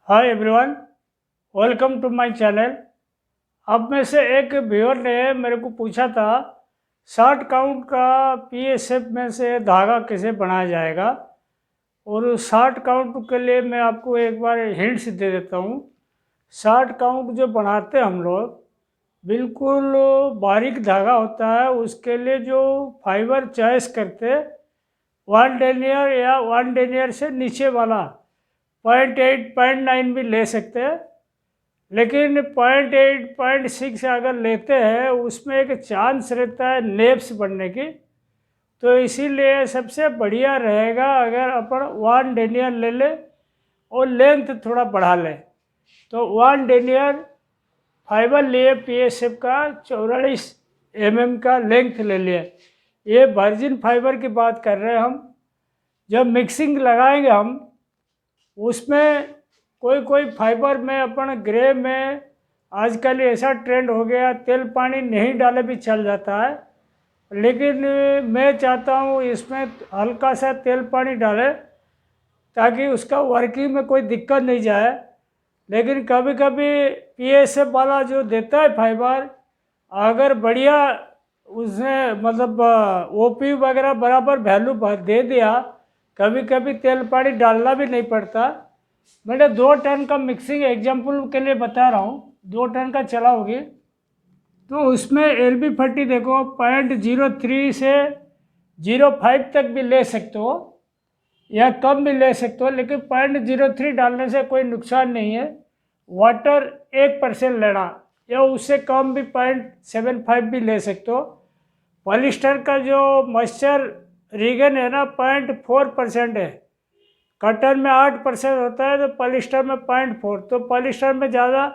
Hi everyone, welcome to my channel. अब में से एक व्यूअर ने मेरे को पूछा था शॉर्ट काउंट का पीएसएफ में से धागा कैसे बनाया जाएगा। और शॉर्ट काउंट के लिए मैं आपको एक बार हिंट्स दे देता हूँ। शॉर्ट काउंट जो बनाते हैं हम लोग, बिल्कुल बारीक धागा होता है। उसके लिए जो फाइबर चॉइस करते, 1 डेनियर या 1 डेनियर से नीचे वाला 0.8 0.9 भी ले सकते हैं, लेकिन 0.8 0.6 अगर लेते हैं उसमें एक चांस रहता है नेप्स बनने की। तो इसीलिए सबसे बढ़िया रहेगा अगर अपन 1 डेनियर ले लें और लेंथ थोड़ा बढ़ा लें। तो 1 डेनियर फाइबर लिए पीएसएफ का 44 mm का लेंथ ले लिए। ये वर्जिन फाइबर की बात कर रहे हैं हम। जब मिक्सिंग लगाएंगे हम उसमें कोई फाइबर में अपन ग्रे में, आजकल ऐसा ट्रेंड हो गया तेल पानी नहीं डाले भी चल जाता है, लेकिन मैं चाहता हूँ इसमें हल्का सा तेल पानी डाले ताकि उसका वर्किंग में कोई दिक्कत नहीं जाए। लेकिन कभी कभी पीएसएफ वाला जो देता है फाइबर, अगर बढ़िया उसने मतलब ओपी वगैरह बराबर वैल्यू दे दिया, कभी कभी तेल पानी डालना भी नहीं पड़ता। मैंने 2 टन का मिक्सिंग एग्जाम्पल के लिए बता रहा हूँ, 2 टन का चला होगी तो उसमें LB40 देखो 0.03 से 0.5 तक भी ले सकते हो या कम भी ले सकते हो, लेकिन 0.03 डालने से कोई नुकसान नहीं है। वाटर 1% लेना या उससे कम भी 0.75 भी ले सकते हो। पॉलिस्टर का जो मॉइस्चर रीगन है ना 0.4% है। कॉटन में 8% होता है तो पॉलिस्टर में 0.4। तो पॉलिस्टर में ज़्यादा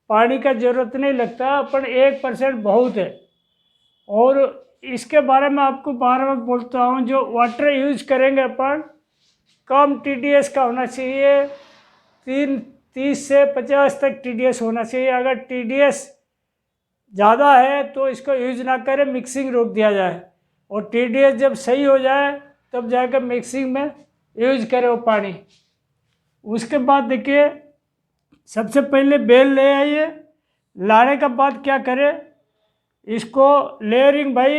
पानी का ज़रूरत नहीं लगता, अपन 1% बहुत है। और इसके बारे में आपको बार बार बोलता हूँ, जो वाटर यूज करेंगे अपन कम TDS का होना चाहिए। 30 से 50 तक TDS होना चाहिए। अगर TDS ज़्यादा है तो इसको यूज ना करें, मिक्सिंग रोक दिया जाए। और TDS जब सही हो जाए तब जाकर मिक्सिंग में यूज करें वो पानी। उसके बाद देखिए, सबसे पहले बेल ले आइए। लाने के बाद क्या करें, इसको layering by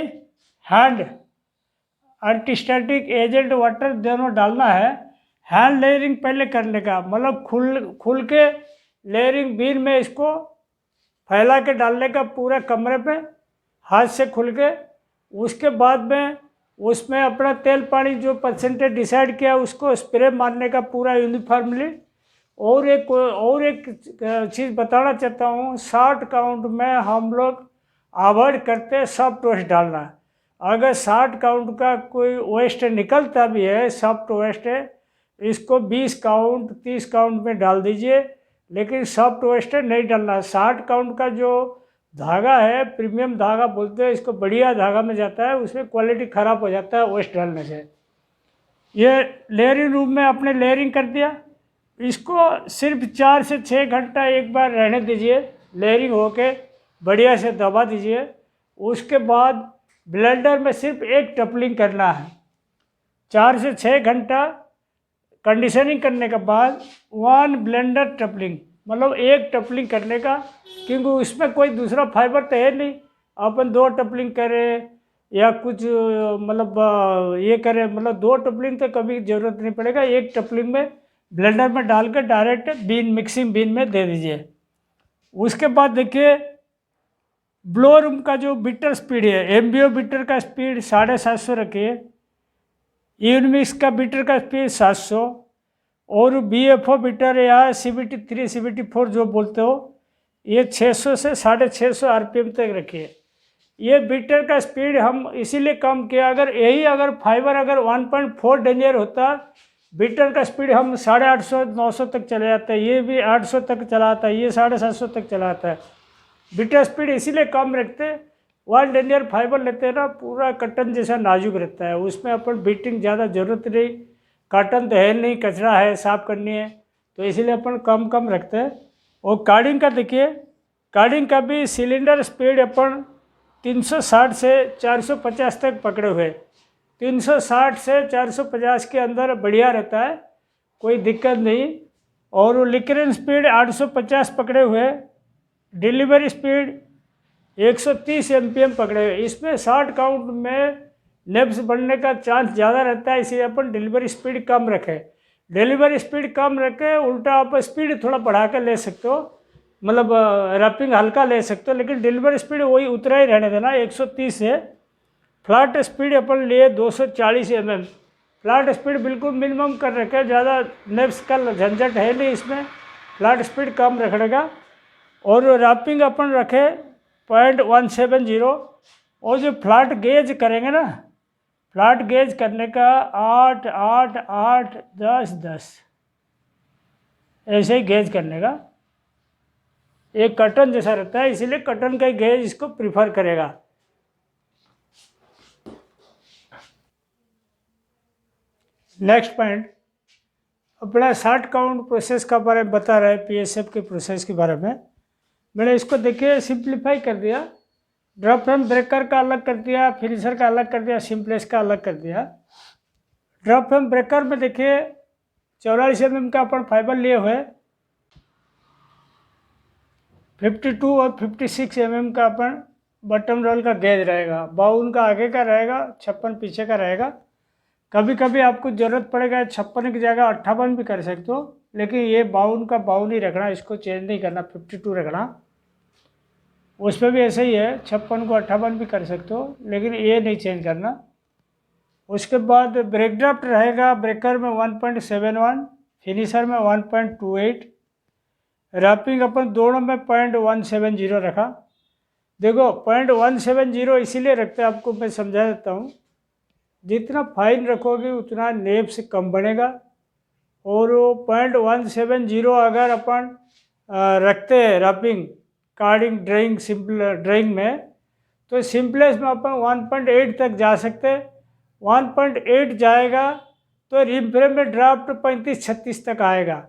hand, antistatic agent water दोनों डालना है। हैंड लेयरिंग पहले करने का मतलब खुल के लेयरिंग बीन में इसको फैला के डालने का पूरा कमरे पे हाथ से खुल के। उसके बाद में उसमें अपना तेल पानी जो परसेंटेज डिसाइड किया उसको स्प्रे मारने का पूरा यूनिफॉर्मली। और एक चीज़ बताना चाहता हूँ, शॉर्ट काउंट में हम लोग अवॉइड करते हैं सॉफ्ट वेस्ट डालना। अगर शॉर्ट काउंट का कोई वेस्ट निकलता भी है, सॉफ्ट वेस्ट है, इसको 20 काउंट 30 काउंट में डाल दीजिए, लेकिन सॉफ्ट वेस्ट नहीं डालना। शॉर्ट काउंट का जो धागा है प्रीमियम धागा बोलते हैं इसको, बढ़िया धागा में जाता है, उसमें क्वालिटी ख़राब हो जाता है वेस्ट डालने से। ये लेयरिंग रूम में आपने लेयरिंग कर दिया, इसको सिर्फ 4 से 6 घंटा एक बार रहने दीजिए, लेयरिंग होके बढ़िया से दबा दीजिए। उसके बाद ब्लेंडर में सिर्फ एक टपलिंग करना है। 4 से 6 घंटा कंडीशनिंग करने के बाद 1 ब्लेंडर टपलिंग, मतलब एक टपलिंग करने का, क्योंकि उसमें कोई दूसरा फाइबर तो है नहीं। अपन 2 टपलिंग करें या कुछ मतलब ये करें, मतलब 2 टपलिंग तो कभी ज़रूरत नहीं पड़ेगा। एक टपलिंग में ब्लेंडर में डालकर डायरेक्ट बीन मिक्सिंग बीन में दे दीजिए। उसके बाद देखिए, ब्लो रूम का जो बिटर स्पीड है, MBO बिटर का स्पीड 750 रखिए, यूनिमिक्स का बिटर का स्पीड 700, और BFO बिटर या CVT3 CVT4 जो बोलते हो ये 600 से 650 RPM तक रखिए। ये बिटर का स्पीड हम इसीलिए कम किया, अगर फाइबर अगर 1.4 डेनियर होता, बिटर का स्पीड हम 850 900 तक चले जाता है, ये भी 800 तक चला आता है, ये 750 तक चला आता है। बिटर स्पीड इसीलिए कम रखते, 1 डेनियर फाइबर लेते हैं ना, पूरा कॉटन जैसा नाजुक रहता है, उसमें अपन बीटिंग ज़्यादा ज़रूरत नहीं, कॉटन तो है नहीं, कचरा है, साफ़ करनी है, तो इसीलिए अपन कम रखते हैं। और कार्डिंग का देखिए, कार्डिंग का भी सिलेंडर स्पीड अपन 360 से 450 तक पकड़े हुए। 360 से 450 के अंदर बढ़िया रहता है, कोई दिक्कत नहीं। और लिकरेन स्पीड 850 पकड़े हुए, डिलीवरी स्पीड 130 एमपीएम पकड़े हुए। इसमें शॉर्ट काउंट में नेब्स बढ़ने का चांस ज़्यादा रहता है, इसलिए अपन डिलीवरी स्पीड कम रखें। डिलीवरी स्पीड कम रखें, उल्टा आप स्पीड थोड़ा बढ़ा कर ले सकते हो, मतलब रैपिंग हल्का ले सकते हो, लेकिन डिलीवरी स्पीड वही उतना ही रहने देना 130 है। फ्लैट स्पीड अपन लिए 240 mm। फ्लैट स्पीड बिल्कुल मिनिमम कर रखे, ज़्यादा नेब्स का झंझट है नहीं इसमें, फ्लैट स्पीड कम रखने का। और रैपिंग अपन रखे 0.170। और जो फ्लैट गेज करेंगे ना, फ्लैट गेज करने का 8 8 8 10 10 ऐसे ही गेज करने का। एक कटन जैसा रहता है, इसीलिए कटन का गेज इसको प्रीफर करेगा। नेक्स्ट पॉइंट अपना शॉर्ट काउंट प्रोसेस का बारे में बता रहे हैं, पीएसएफ के प्रोसेस के बारे में। मैंने इसको देखिए सिंप्लीफाई कर दिया, ड्रॉप फ्रेम ब्रेकर का अलग कर दिया, फिनिशर का अलग कर दिया, सिंपलेस का अलग कर दिया। ड्रॉप फ्रेम ब्रेकर में देखिए 44 mm का अपन फाइबर लिए हुए, 52 और 56 mm का अपन बटन रोल का गेज रहेगा। 52 का आगे का रहेगा, 56 पीछे का रहेगा। कभी कभी आपको ज़रूरत पड़ेगा 56 की जगह 58 भी कर सकते हो, लेकिन ये 52 का 52 ही रखना, इसको चेंज नहीं करना, 52 रखना। उस पर भी ऐसे ही है, 56 को 58 भी कर सकते हो, लेकिन ये नहीं चेंज करना। उसके बाद ब्रेक ड्राफ्ट रहेगा, ब्रेकर में 1.71, फिनिशर में 1.28, रैपिंग अपन दोनों में 0.170 रखा। देखो 0.170 इसीलिए रखते हैं, आपको मैं समझा देता हूँ। जितना फाइन रखोगे उतना नेब से कम बनेगा। और 0.170 अगर अपन रखते हैं wrapping carding drawing simple drawing में, तो सिंपलेस में अपन 1.8 तक जा सकते हैं। 1.8 जाएगा तो रिम फ्रेम में ड्राफ्ट 35-36 तक आएगा।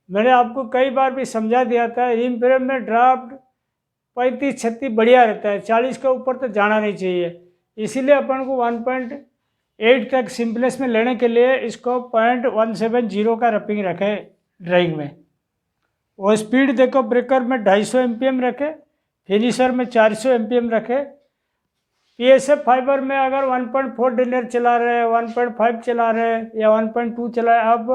मैंने आपको कई बार भी समझा दिया था, रिम फ्रेम में ड्राफ्ट 35-36 बढ़िया रहता है, 40 के ऊपर तो जाना नहीं चाहिए। इसीलिए अपन को 1.8 तक सिंपलेस में लेने के लिए इसको 0.170 का रैपिंग रखे ड्राइंग में। और स्पीड देखो, ब्रेकर में 250 एमपीएम रखे, फिनिशर में 400 एमपीएम रखे। पीएसएफ फाइबर में अगर 1.4 डिनर चला रहे हैं, 1.5 चला रहे हैं या 1.2 चला है, आप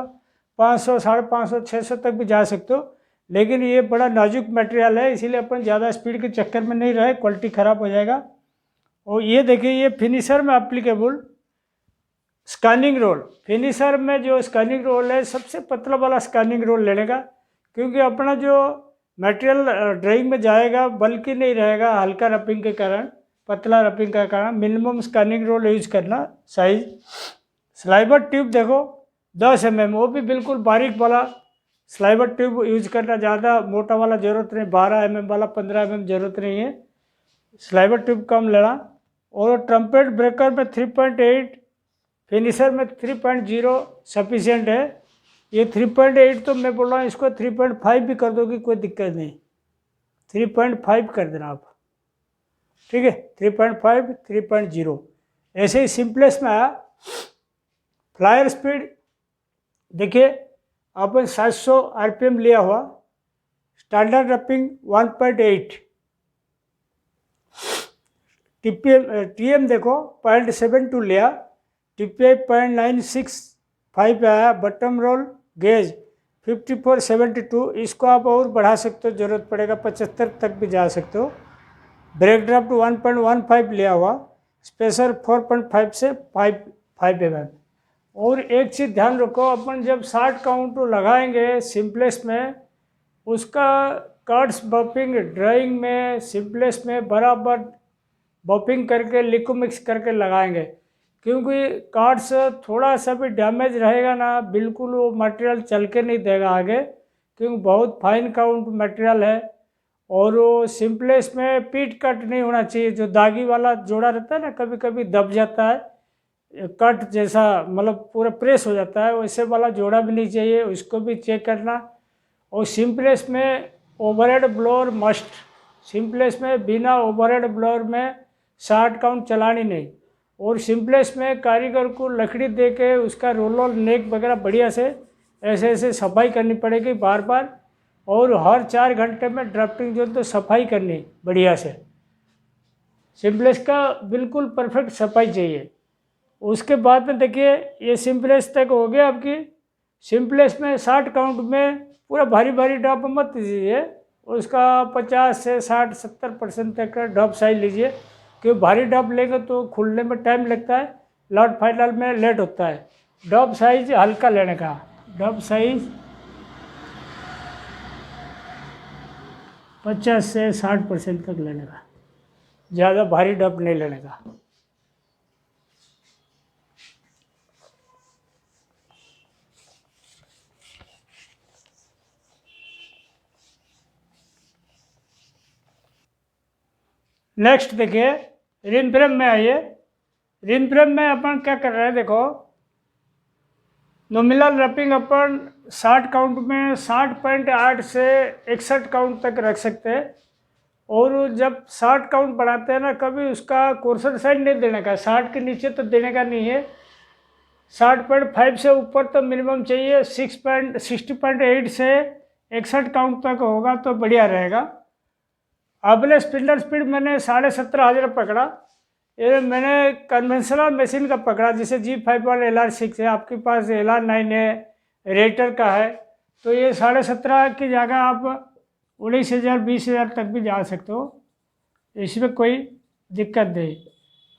500, 550, 600 तक भी जा सकते हो। लेकिन ये बड़ा नाजुक मटेरियल है, इसीलिए अपन ज़्यादा स्पीड के चक्कर में नहीं रहे, क्वालिटी ख़राब हो जाएगा। और ये देखिए, ये फिनिशर में एप्लीकेबल स्कैनिंग रोल। फिनिशर में जो स्कैनिंग रोल है, सबसे पतला वाला स्कैनिंग रोल लेने का, क्योंकि अपना जो मटेरियल ड्राइंग में जाएगा बल्कि नहीं रहेगा, हल्का रैपिंग के कारण, पतला रैपिंग के कारण मिनिमम स्कैनिंग रोल यूज करना। साइज स्लाइबर ट्यूब देखो 10 mm, वो भी बिल्कुल बारीक वाला स्लाइबर ट्यूब यूज करना, ज़्यादा मोटा वाला ज़रूरत नहीं, 12 mm वाला 15 mm ज़रूरत नहीं है, स्लाइबर ट्यूब कम लेना। और ट्रम्पेट ब्रेकर में 3.8, फिनिशर में 3.0 सफिशिएंट है। ये 3.8 तो मैं बोल रहा हूँ, इसको 3.5 भी कर दोगे कोई दिक्कत नहीं, 3.5 कर देना आप, ठीक है। 3.5, 3.0 ऐसे ही सिंपलेस में आया। फ्लायर स्पीड देखिए, अपन 700 आरपीएम लिया हुआ, स्टैंडर्ड रैपिंग 1.8, टीएम देखो 0.72 लिया, टीपीआई 0.965 आया, बटन रोल गेज 5472, इसको आप और बढ़ा सकते हो, ज़रूरत पड़ेगा 75 तक भी जा सकते हो। ब्रेक ड्राफ्ट 1.15 लिया हुआ, स्पेसर 4.5 से 5 mm। और एक चीज़ ध्यान रखो, अपन जब शॉर्ट काउंट लगाएंगे सिंपलेस में, उसका कट्स बफिंग ड्राइंग में सिंपलेस में बराबर बफिंग करके लिक्विड मिक्स करके लगाएंगे, क्योंकि कार्ड्स थोड़ा सा भी डैमेज रहेगा ना, बिल्कुल वो मटेरियल चल के नहीं देगा आगे, क्योंकि बहुत फाइन काउंट मटेरियल है। और वो सिंपलेस में पीट कट नहीं होना चाहिए, जो दागी वाला जोड़ा रहता है ना, कभी कभी दब जाता है, कट जैसा मतलब पूरा प्रेस हो जाता है, वैसे वाला जोड़ा भी नहीं चाहिए, उसको भी चेक करना। और सिंपलेस में ओवरहेड ब्लोअर मस्ट, सिंपलेस में बिना ओवरहेड ब्लोअर में शॉर्ट काउंट चलानी नहीं। और सिंपलेस में कारीगर को लकड़ी दे के उसका रोलर नेक वगैरह बढ़िया से ऐसे ऐसे सफाई करनी पड़ेगी बार बार, और हर 4 घंटे में ड्राफ्टिंग जोन तो सफाई करनी बढ़िया से। सिंपलेक्स का बिल्कुल परफेक्ट सफाई चाहिए। उसके बाद में देखिए ये सिंपलेक्स तक हो गया आपकी। सिंपलेक्स में 60 काउंट में पूरा भारी भारी ड्रॉप मत दीजिए, उसका 50 से 60-70% तक का ड्रॉप साइज लीजिए, क्योंकि भारी ड्रॉप लेंगे तो खुलने में टाइम लगता है, लॉट फाइनल में लेट होता है। ड्रॉप साइज हल्का लेने का, ड्रॉप साइज 50 से 60% तक लेने का, ज़्यादा भारी ड्रॉप नहीं लेने का। नेक्स्ट देखिए रिन फ्रेम में आइए। रिन फ्रेम में अपन क्या कर रहे हैं, देखो नॉमिनल रैपिंग अपन 60 काउंट में 60.8 से 61 काउंट तक रख सकते हैं। और जब 60 काउंट बढ़ाते हैं ना, कभी उसका कोर्सर साइड नहीं देने का, 60 के नीचे तो देने का नहीं है। 60.5 से ऊपर तो मिनिमम चाहिए, 60.8 से 61 काउंट तक होगा तो बढ़िया रहेगा। अबले स्पिंडल स्पीड मैंने 17,500 पकड़ा। ये मैंने कन्वेंशनल मशीन का पकड़ा, जैसे G51 LR6 है, आपके पास LR9 है, रेटर का है, तो ये 17,500 की जगह आप 19,000 20,000 तक भी जा सकते हो, इसमें कोई दिक्कत नहीं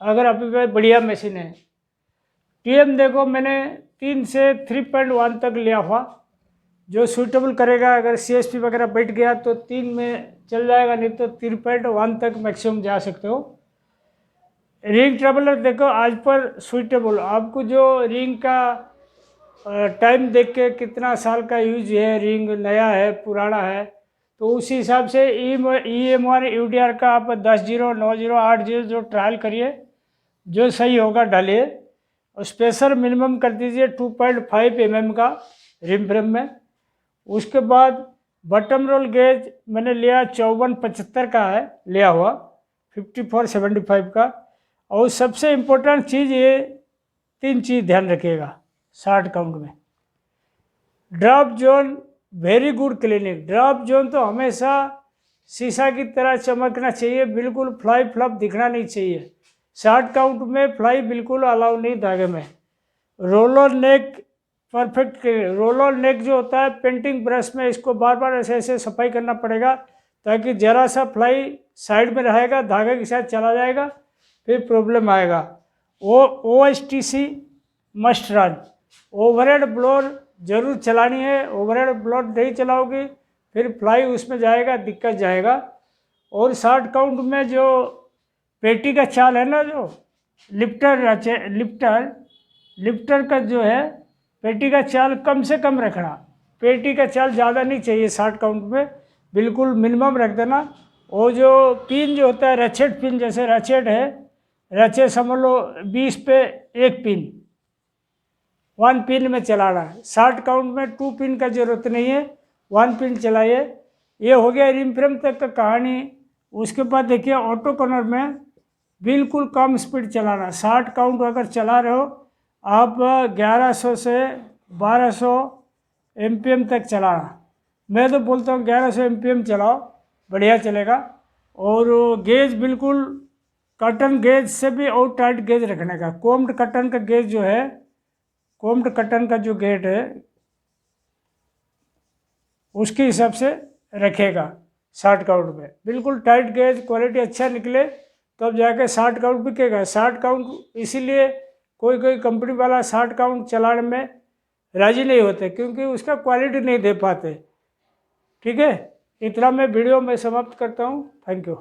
अगर आपके पास बढ़िया मशीन है। TM देखो मैंने 3 से 3.1 तक लिया हुआ, जो सूटेबल करेगा। अगर CSP वगैरह बैठ गया तो 3 में चल जाएगा, नहीं तो 3.1 तक मैक्सिमम जा सकते हो। रिंग ट्रेवलर देखो आज पर सूटेबल, आपको जो रिंग का टाइम देख के कितना साल का यूज है, रिंग नया है पुराना है, तो उसी हिसाब से EMR UDR का आप 10-0 9-0 8-0 जो ट्रायल करिए, जो सही होगा डालिए। और स्पेसर मिनिमम कर दीजिए 2.5 mm का रिम फ्रेम में। उसके बाद बटम रोल गेज मैंने लिया 5475 का है लिया हुआ, 5475 का। और सबसे इम्पोर्टेंट चीज़ ये 3 चीज़ ध्यान रखिएगा 60 काउंट में। Drop zone very good clinic, drop zone तो हमेशा शीशा की तरह चमकना चाहिए, बिल्कुल फ्लाई फ्लप दिखना नहीं चाहिए। 60 काउंट में फ्लाई बिल्कुल अलाउ नहीं धागे में। रोलर नेक परफेक्ट, रोलर नेक जो होता है पेंटिंग ब्रश में इसको बार बार ऐसे ऐसे सफाई करना पड़ेगा, ताकि ज़रा सा फ्लाई साइड में रहेगा, धागे के साथ चला जाएगा, फिर प्रॉब्लम आएगा। OSTC must run. Overhead blower जरूर चलानी है, ओवरहेड ब्लोअर नहीं चलाओगी फिर फ्लाई उसमें जाएगा, दिक्कत जाएगा। और 60 काउंट में जो पेटी का चाल है ना, जो लिफ्टर का जो है पेटी का चाल कम से कम रखना, पेटी का चाल ज़्यादा नहीं चाहिए 60 काउंट में, बिल्कुल मिनिमम रख देना। और जो पिन जो होता है रचेट पिन, जैसे रचेट है, रचेट समझ लो 20 पे 1 पिन, 1 पिन में चलाना है। 60 काउंट में 2 पिन का जरूरत नहीं है, 1 पिन चलाइए। ये हो गया रिम फ्रेम तक का कहानी। उसके बाद देखिए ऑटो कॉर्नर में बिल्कुल कम स्पीड चलाना। 60 काउंट अगर चला रहे हो आप 1100 से 1200 MPM तक चलाना। मैं तो बोलता हूँ 1100 MPM चलाओ, बढ़िया चलेगा। और गेज बिल्कुल कटन गेज से भी और टाइट गेज रखने का। कोम्ड कटन का गेज जो है, कोम्ड कटन का जो गेट है उसके हिसाब से रखेगा 60 काउंट में। बिल्कुल टाइट गेज, क्वालिटी अच्छा निकले तब जाके 60 काउंट बिकेगा। 60 काउंट इसीलिए कोई कोई कंपनी वाला 60 काउंट चलाने में राजी नहीं होते, क्योंकि उसका क्वालिटी नहीं दे पाते। ठीक है, इतना मैं वीडियो में समाप्त करता हूँ। Thank you.